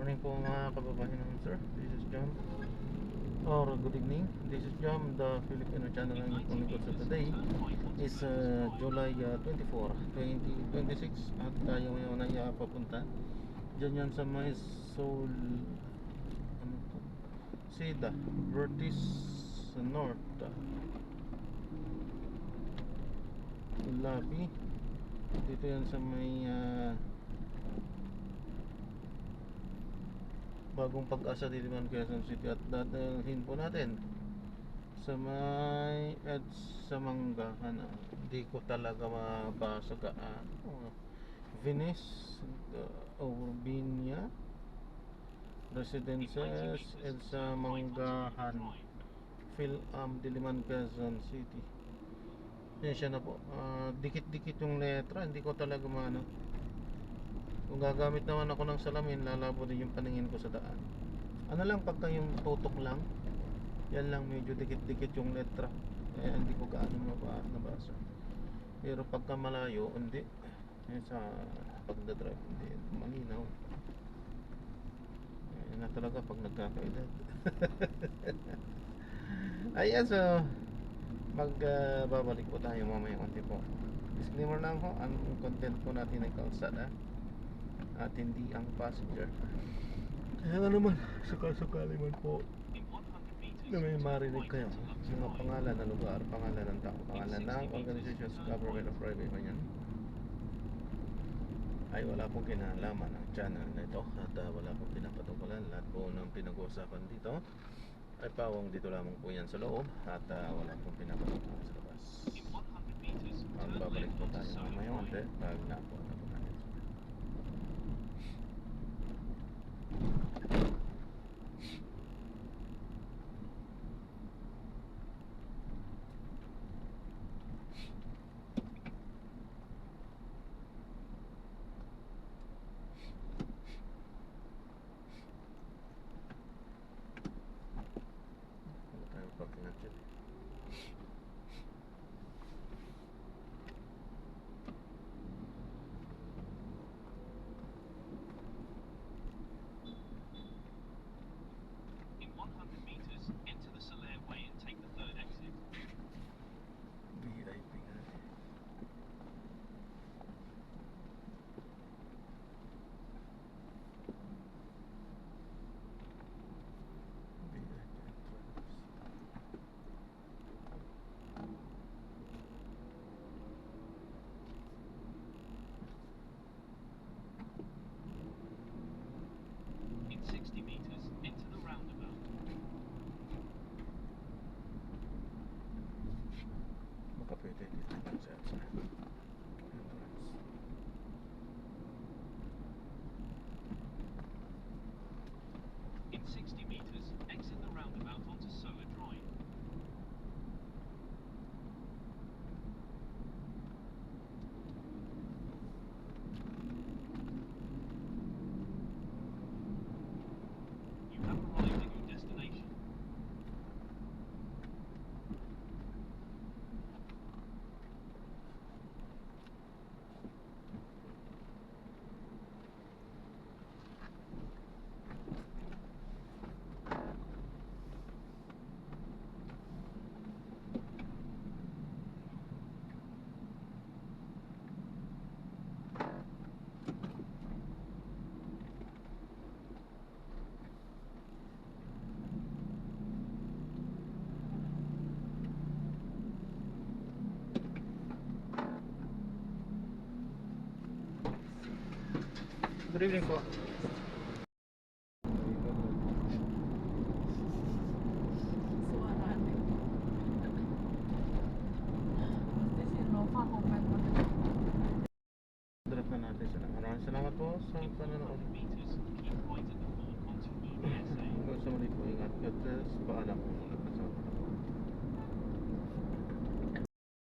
morning po mga kababayan, sir. This is John. Or good evening. This is John, the Filipino channel ng inyong lingkod. So today is July 24, 2026. At tayo ngayon ay papunta dyan yan sa may Soul Seda, Vertis North Labi. Dito yan sa may Bagong Pag-asa, Diliman, Quezon City. At dadalhin po natin sa may sa Manggahan. Hindi ko talaga mabasa Venice, Urbania Residences at sa Manggahan, Diliman, Quezon City. Yan siya na po. Dikit-dikit yung letra, hindi ko talaga Kung gagamit naman ako ng salamin, lalabo din yung paningin ko sa daan. Ano lang, pagka yung tutok lang, yan lang, medyo dikit-dikit yung letra, hindi ko gaano nabasa. Pero pagka malayo, hindi. Sa pagdadrive, hindi malinaw. Yan na talaga pag nagkakaedad. Ayan, so babalik po tayo mamaya konti po. Disclaimer lang ho, ang content po natin ay kalsada at hindi ang passenger. Kaya nga naman, sakali man po na may marinig kayo mga pangalan ng lugar, pangalan ng tao, pangalan ng organizations, government of private man yan, ay wala pong kinalaman ng channel na ito. At wala pong pinapatungkulan. Lahat po ng pinag-uusapan dito ay pawang dito lamang po yan sa loob. At wala pong pinapatungkulan sa labas. Babalik po tayo mamaya konti pag napo na po natin. Pwede dito lang sa entrance. In 60 meters, exit the roundabout onto Solar Drive. You have arrived at your destination. Good evening po. Drop na natin sila. Maraming salamat po sa panonood. Hanggang sa muli po, ingat. God bless. Paalam.